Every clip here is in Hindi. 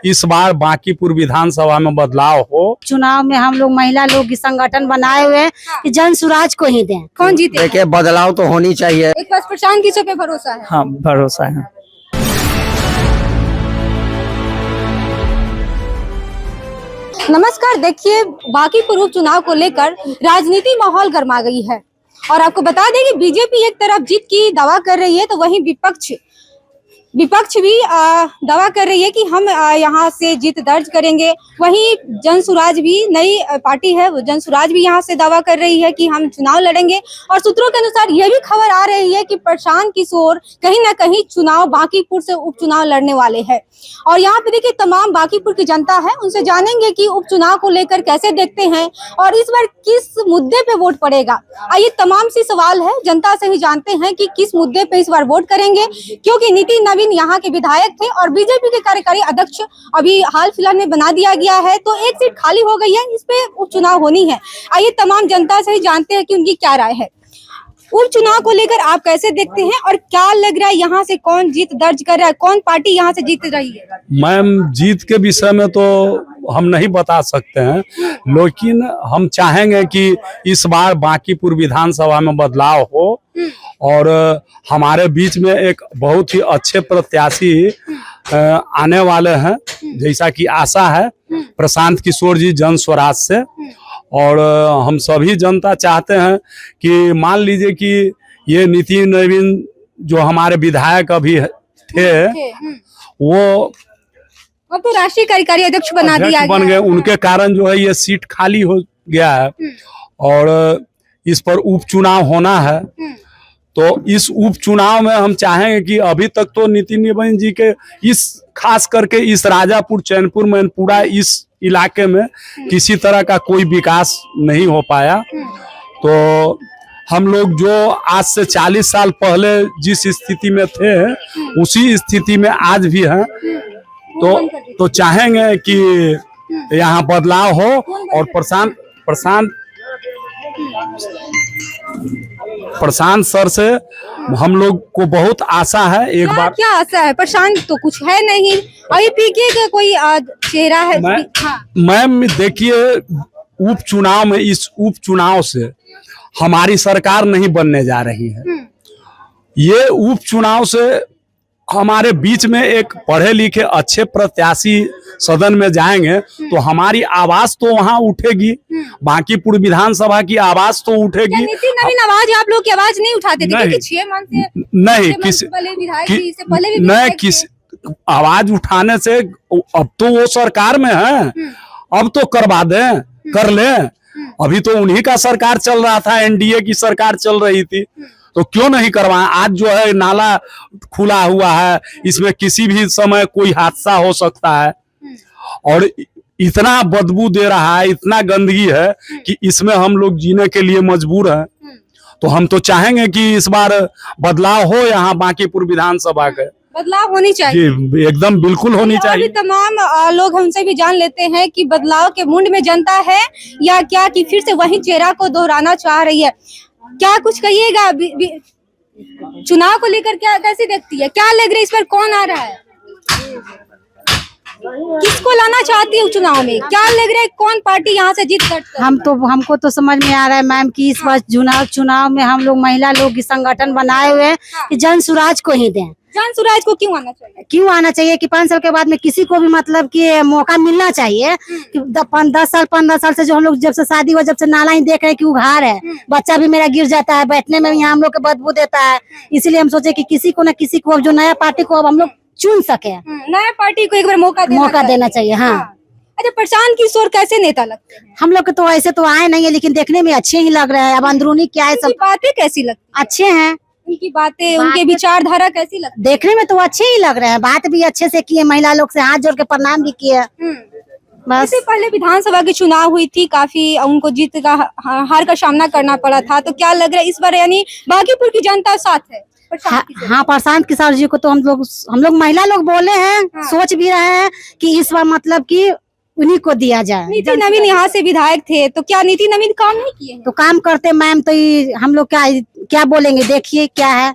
इस बार बांकीपुर विधानसभा में बदलाव हो। चुनाव में हम लोग महिला लोग की संगठन बनाए हुए हैं कि जन सुराज को ही दें। कौन जीते? देखिए बदलाव तो होनी चाहिए। एक बार प्रशांत किशोर पे भरोसा है? हाँ, भरोसा है। नमस्कार, देखिए बांकीपुर उपचुनाव को लेकर राजनीति माहौल गर्मा गई है और आपको बता दें कि बीजेपी एक तरफ जीत की दावा कर रही है तो वहीं विपक्ष भी दावा कर रही है कि हम यहाँ से जीत दर्ज करेंगे। वहीं जन सुराज भी नई पार्टी है, वो जन सुराज भी यहाँ से दावा कर रही है कि हम चुनाव लड़ेंगे। और सूत्रों के अनुसार यह भी खबर आ रही है कि प्रशांत किशोर कहीं ना कहीं चुनाव बांकीपुर से उपचुनाव लड़ने वाले हैं। और यहाँ पे देखिए तमाम बांकीपुर की जनता है, उनसे जानेंगे कि उपचुनाव को लेकर कैसे देखते हैं और इस बार किस मुद्दे पे वोट पड़ेगा। आइए तमाम सी सवाल है, जनता से ही जानते हैं कि किस मुद्दे पे इस बार वोट करेंगे, क्योंकि नीति नवीन यहाँ के विधायक थे और बीजेपी के कार्यकारी अध्यक्ष अभी हाल फिलहाल में बना दिया गया है, तो एक सीट खाली हो गई है, इस पे उपचुनाव होनी है। आइए तमाम जनता से ही जानते हैं कि उनकी क्या राय है। उपचुनाव को लेकर आप कैसे देखते हैं और क्या लग रहा है यहाँ से कौन जीत दर्ज कर रहा है, कौन पार्टी यहाँ से जीत रही है? मैम, जीत के विषय में तो हम नहीं बता सकते हैं, लेकिन हम चाहेंगे कि इस बार बांकीपुर विधानसभा में बदलाव हो और हमारे बीच में एक बहुत ही अच्छे प्रत्याशी आने वाले हैं, जैसा कि आशा है प्रशांत किशोर जी जन स्वराज से। और हम सभी जनता चाहते हैं कि मान लीजिए कि ये नीति नवीन जो हमारे विधायक अभी थे वो अब तो राष्ट्रीय कार्यकारी अध्यक्ष बन गए, उनके कारण जो है ये सीट खाली हो गया है और इस पर उपचुनाव होना है। तो इस उपचुनाव में हम चाहेंगे कि अभी तक तो नीति नवीन जी के इस खास करके इस राजापुर, चैनपुर, मैनपुरा इस इलाके में किसी तरह का कोई विकास नहीं हो पाया। तो हम लोग जो आज से 40 साल पहले जिस स्थिति में थे उसी स्थिति में आज भी हैं। तो चाहेंगे कि यहाँ बदलाव हो और प्रशांत सर से हम लोग को बहुत आशा है। एक बार क्या आशा है? प्रशांत तो कुछ है नहीं, अभी पीके का कोई चेहरा है? मैम देखिए, उपचुनाव में इस उपचुनाव से हमारी सरकार नहीं बनने जा रही है। ये उपचुनाव से हमारे बीच में एक पढ़े लिखे अच्छे प्रत्याशी सदन में जाएंगे तो हमारी आवाज तो वहाँ उठेगी, बांकीपुर विधानसभा की आवाज तो उठेगी। नीति नवीन आवाज, आप लोग की आवाज नहीं उठाते थे कि 6 माह से नहीं किस आवाज उठाने से अब तो वो सरकार में है, अब तो करवा दें, कर ले। अभी तो उन्हीं का सरकार चल रहा था, एनडीए की सरकार चल रही थी, तो क्यों नहीं करवाएं? आज जो है नाला खुला हुआ है, इसमें किसी भी समय कोई हादसा हो सकता है और इतना बदबू दे रहा है, इतना गंदगी है कि इसमें हम लोग जीने के लिए मजबूर हैं। तो हम तो चाहेंगे कि इस बार बदलाव हो, यहाँ बांकीपुर विधानसभा के बदलाव होनी चाहिए। जी एकदम बिल्कुल होनी चाहिए। तमाम लोग हमसे भी जान लेते हैं कि बदलाव के मुंड में जनता है या क्या, कि फिर से वही चेहरा को दोहराना चाह रही है। क्या कुछ कहिएगा चुनाव को लेकर, क्या कैसे देखती है, क्या लग रहा है इस बार कौन आ रहा है, किसको लाना चाहती है चुनाव में, क्या लग रहा है कौन पार्टी यहाँ से जीत सकती है? हमको तो समझ में आ रहा है मैम कि इस बार चुनाव में हम लोग महिला लोग की संगठन बनाए हुए हैं कि जन सुराज को ही दें। जन सुराज को क्यों आना चाहिए? क्यों आना चाहिए कि 5 साल के बाद में किसी को भी मतलब कि मौका मिलना चाहिए कि 10 साल 15 साल से जो हम लोग जब से शादी हुआ, जब से नाला ही देख रहे हैं कि उघार है, बच्चा भी मेरा गिर जाता है, बैठने में यहाँ हम लोग को बदबू देता है। इसलिए हम सोचे कि किसी को न किसी को, अब जो नया पार्टी को अब हम लोग चुन सके, नया पार्टी को एक बार मौका देना चाहिए। हाँ। अच्छा, प्रशांत किशोर कैसे नेता लगते हैं? हम लोग तो ऐसे तो आए नहीं है, लेकिन देखने में अच्छे ही लग रहे हैं। अब अंदरूनी क्या है, सब बातें कैसी लगती? अच्छे हैं उनकी बातें, उनके विचारधारा कैसी लगती? देखने में तो अच्छे ही लग रहे हैं, बात भी अच्छे से किए, महिला लोग से हाथ जोड़ के प्रणाम भी किए। बस। इससे पहले विधानसभा की चुनाव हुई थी, काफी उनको जीत का हार का सामना करना पड़ा था, तो क्या लग रहा है इस बार यानी बांकीपुर की जनता साथ है? हाँ, प्रशांत किशोर जी को तो हम लोग महिला लोग बोले हैं। हाँ। सोच भी रहे हैं कि इस बार मतलब कि उन्हीं को दिया जाए। नीति नवीन यहाँ से विधायक थे, तो क्या नीति नवीन काम नहीं किए? तो काम करते मैम, तो हम लोग क्या बोलेंगे, देखिए क्या है।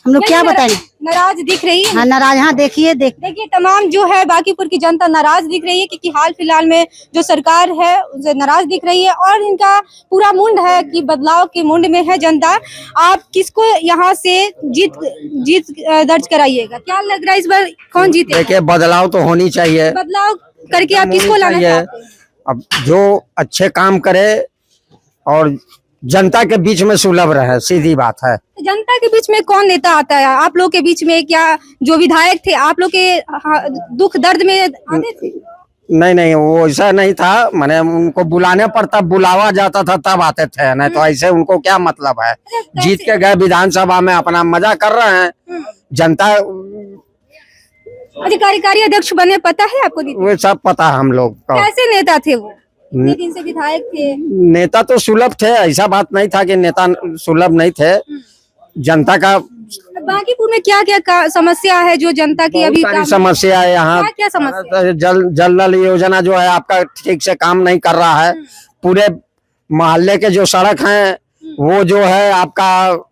हम लोग क्या बताएं। नाराज दिख रही है। हाँ नाराज, हाँ देखिए देखिए तमाम जो है बांकीपुर की जनता नाराज दिख रही है क्योंकि हाल फिलहाल में जो सरकार है उसे नाराज दिख रही है और इनका पूरा मुंड है कि बदलाव के मुंड में है जनता। आप किसको यहाँ से जीत दर्ज कराइएगा? क्या लग रहा है इस बार कौन जीतेगा? देखिए बदलाव तो होनी चाहिए, बदलाव करके आप किसको लाना चाहते हैं? अब जो अच्छे काम करे और जनता के बीच में सुलभ रहे, सीधी बात है। जनता के बीच में कौन नेता आता है आप लोग के बीच में? क्या जो विधायक थे आप लोग के दुख दर्द में आते थे? नहीं, वो ऐसा नहीं था, मैंने उनको बुलाने पर तब बुलावा जाता था तब आते थे, नहीं तो ऐसे उनको क्या मतलब है। जीत के गए विधानसभा में, अपना मजा कर रहे हैं। जनता कार्यकारी अध्यक्ष बने, पता है आपको? वो सब पता है हम लोग को। कैसे नेता थे वो? इतने दिन से विधायक थे। नेता तो सुलभ थे, ऐसा बात नहीं था कि नेता सुलभ नहीं थे। जनता का बांकीपुर में क्या क्या समस्या है जो जनता की अभी सारी समस्या है यहाँ। क्या समस्या? जल नल योजना जो है आपका ठीक से काम नहीं कर रहा है। पूरे मोहल्ले के जो सड़क हैं वो जो है आपका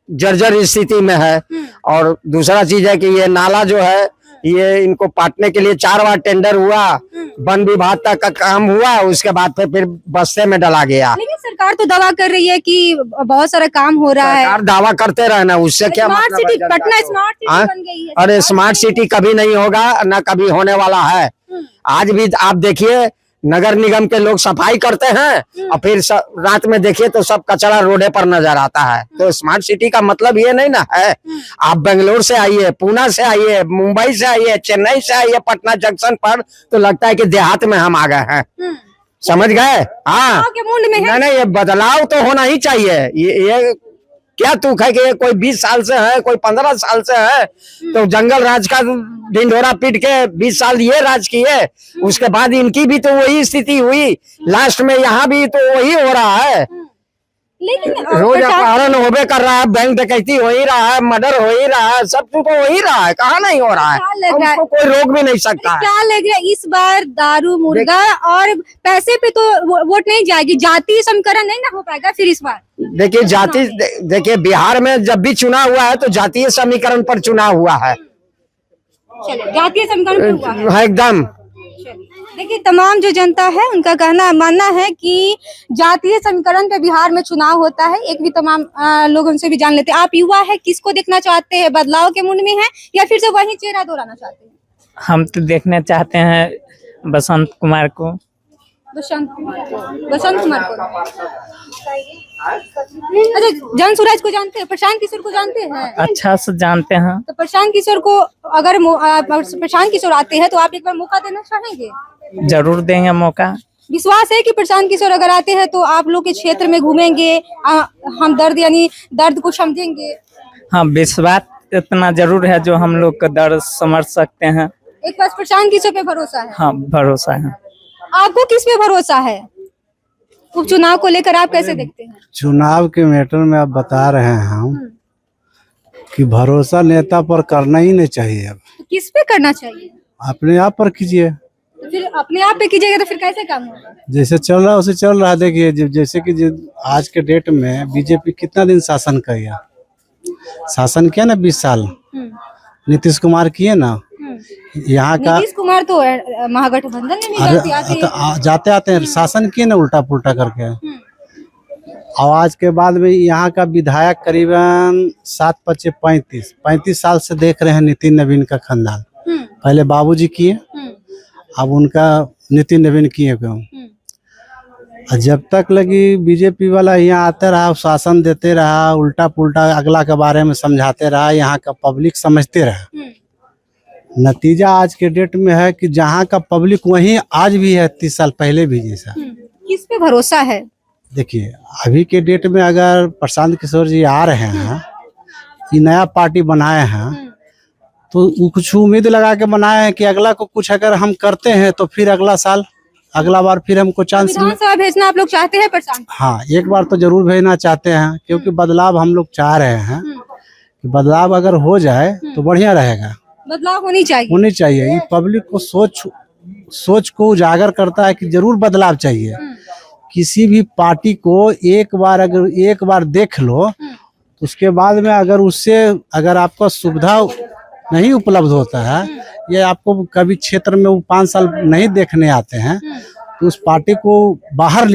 जर्जर स्थिति में है। और दूसरा चीज है कि ये नाला जो है ये इनको पाटने के लिए 4 बार टेंडर हुआ, वन विभाग तक का काम हुआ, उसके बाद फिर बस्ते में डला गया। लेकिन सरकार तो दावा कर रही है कि बहुत सारा काम हो रहा है। सरकार दावा करते रहना, उससे क्या स्मार्ट मतलब सिटी, है? पटना स्मार्ट सिटी बन गई है। अरे स्मार्ट सिटी कभी नहीं होगा, न कभी होने वाला है। आज भी आप देखिए नगर निगम के लोग सफाई करते हैं और फिर रात में देखिए तो सब कचरा रोडे पर नजर आता है। तो स्मार्ट सिटी का मतलब ये नहीं ना है। आप बेंगलोर से आइए, पुणे से आइए, मुंबई से आइए, चेन्नई से आइए, पटना जंक्शन पर तो लगता है कि देहात में हम आ गए हैं। समझ गए? हाँ, नहीं, ये बदलाव तो होना ही चाहिए। ये क्या तुक है कि ये कोई 20 साल से है, कोई 15 साल से है, तो जंगल राज का ढिंढोरा पीट के 20 साल ये राज किए, उसके बाद इनकी भी तो वही स्थिति हुई, लास्ट में यहाँ भी तो वही हो रहा है। लेकिन रोज अपहरण होबे कर रहा है, बैंक डकैती हो ही रहा है, मर्डर हो ही रहा है, सब कुछ तो हो ही रहा है, कहाँ नहीं हो रहा है। उसको कोई रोक भी नहीं सकता है। क्या लग रहा है इस बार दारू मुर्गा और पैसे पे तो वोट नहीं जाएगी? जातीय समीकरण नहीं ना हो पाएगा फिर इस बार? देखिए देखिए बिहार में जब भी चुनाव हुआ है तो जातीय समीकरण पर चुनाव हुआ है। जातीय समीकरण पे हुआ है एकदम। देखिए तमाम जो जनता है उनका मानना है कि जातीय समीकरण पे बिहार में चुनाव होता है। एक भी तमाम लोग उनसे भी जान लेते हैं। आप युवा है, किसको देखना चाहते हैं? बदलाव के मुंड में है या फिर से वही चेहरा दोहराना चाहते हैं? हम तो देखना चाहते हैं बसंत कुमार को। बसंत कुमार को। अच्छा, जन स्वराज को जानते हैं? प्रशांत किशोर को जानते हैं? अच्छा से जानते हैं। तो प्रशांत किशोर को अगर प्रशांत किशोर आते हैं तो आप एक बार मौका देना चाहेंगे? जरूर देंगे मौका। विश्वास है कि प्रशांत किशोर अगर आते हैं तो आप लोग के क्षेत्र में घूमेंगे, हम दर्द को समझेंगे? हाँ, विश्वास इतना जरूर है जो हम लोग का दर्द समझ सकते हैं। एक बार प्रशांत किशोर पे भरोसा है? हाँ, भरोसा है। आपको किस पे भरोसा है? उपचुनाव को लेकर आप कैसे देखते हैं? चुनाव के मैटर में आप बता रहे हैं हम कि भरोसा नेता पर करना ही नहीं चाहिए। अब तो किस पे करना चाहिए? अपने आप पर कीजिए। तो फिर अपने आप पे कीजिएगा तो फिर कैसे काम होगा? जैसे चल रहा है उसे चल रहा है। देखिए जैसे कि आज के डेट में बीजेपी कितना दिन शासन किया ना, 20 साल नीतीश कुमार किए ना। यहाँ का नीतीश कुमार तो महागठबंधन में भी जाते आते हैं, शासन किए ना उल्टा पुल्टा करके। और आज के बाद में यहाँ का विधायक करीबन 7-5 साल से देख रहे हैं नितिन नवीन का खानदान। पहले बाबूजी किए, अब उनका नितिन नवीन किए क्यों। जब तक लगी बीजेपी वाला यहाँ आते रहा, शासन देते रहा, उल्टा पुल्टा अगला के बारे में समझाते रहा, यहाँ का पब्लिक समझते रहा। नतीजा आज के डेट में है कि जहाँ का पब्लिक वहीं आज भी है, 30 साल पहले भी जैसा। किस पे भरोसा है? देखिए अभी के डेट में अगर प्रशांत किशोर जी आ रहे हैं, ये नया पार्टी बनाए हैं, तो कुछ उम्मीद लगा के बनाए हैं कि अगला को कुछ अगर हम करते हैं तो फिर अगला बार फिर हमको चांस विधानसभा भेजना आप लोग चाहते हैं प्रशांत? हाँ, एक बार तो जरूर भेजना चाहते हैं, क्योंकि बदलाव हम लोग चाह रहे हैं कि बदलाव अगर हो जाए तो बढ़िया रहेगा। बदलाव होनी चाहिए। ये पब्लिक को सोच को उजागर करता है कि जरूर बदलाव चाहिए। किसी भी पार्टी को एक बार देख लो उसके बाद में अगर आपका सुविधा नहीं उपलब्ध होता है, ये आपको कभी क्षेत्र में वो 5 साल नहीं देखने आते हैं, तो उस पार्टी को बाहर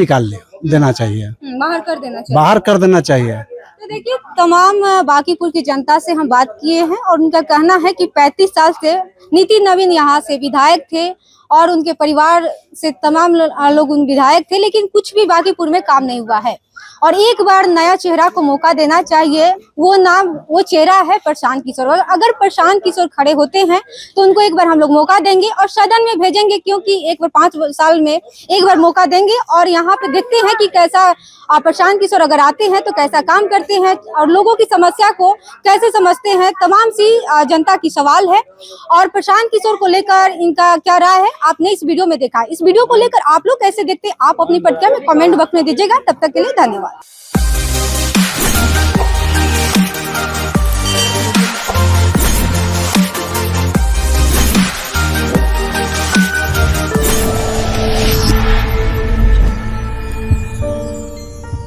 देना चाहिए, बाहर कर देना चाहिए। बाहर कर देना चाहिए। तो देखिए, तमाम बांकीपुर की जनता से हम बात किए हैं और उनका कहना है कि 35 साल से नितिन नवीन यहाँ से विधायक थे और उनके परिवार से तमाम लोग उन विधायक थे, लेकिन कुछ भी बांकीपुर में काम नहीं हुआ है और एक बार नया चेहरा को मौका देना चाहिए। वो चेहरा है प्रशांत किशोर। अगर प्रशांत किशोर खड़े होते हैं तो उनको एक बार हम लोग मौका देंगे और सदन में भेजेंगे, क्योंकि एक बार 5 साल में एक बार मौका देंगे और यहाँ पे देखते हैं कि कैसा प्रशांत किशोर अगर आते हैं तो कैसा काम करते हैं और लोगों की समस्या को कैसे समझते हैं। तमाम सी जनता की सवाल है और प्रशांत किशोर को लेकर इनका क्या राय है आपने इस वीडियो में देखा। इस वीडियो को लेकर आप लोग कैसे देखते हैं, आप अपनी प्रतिक्रिया में कमेंट बॉक्स में दीजिएगा। तब तक के लिए धन्यवाद।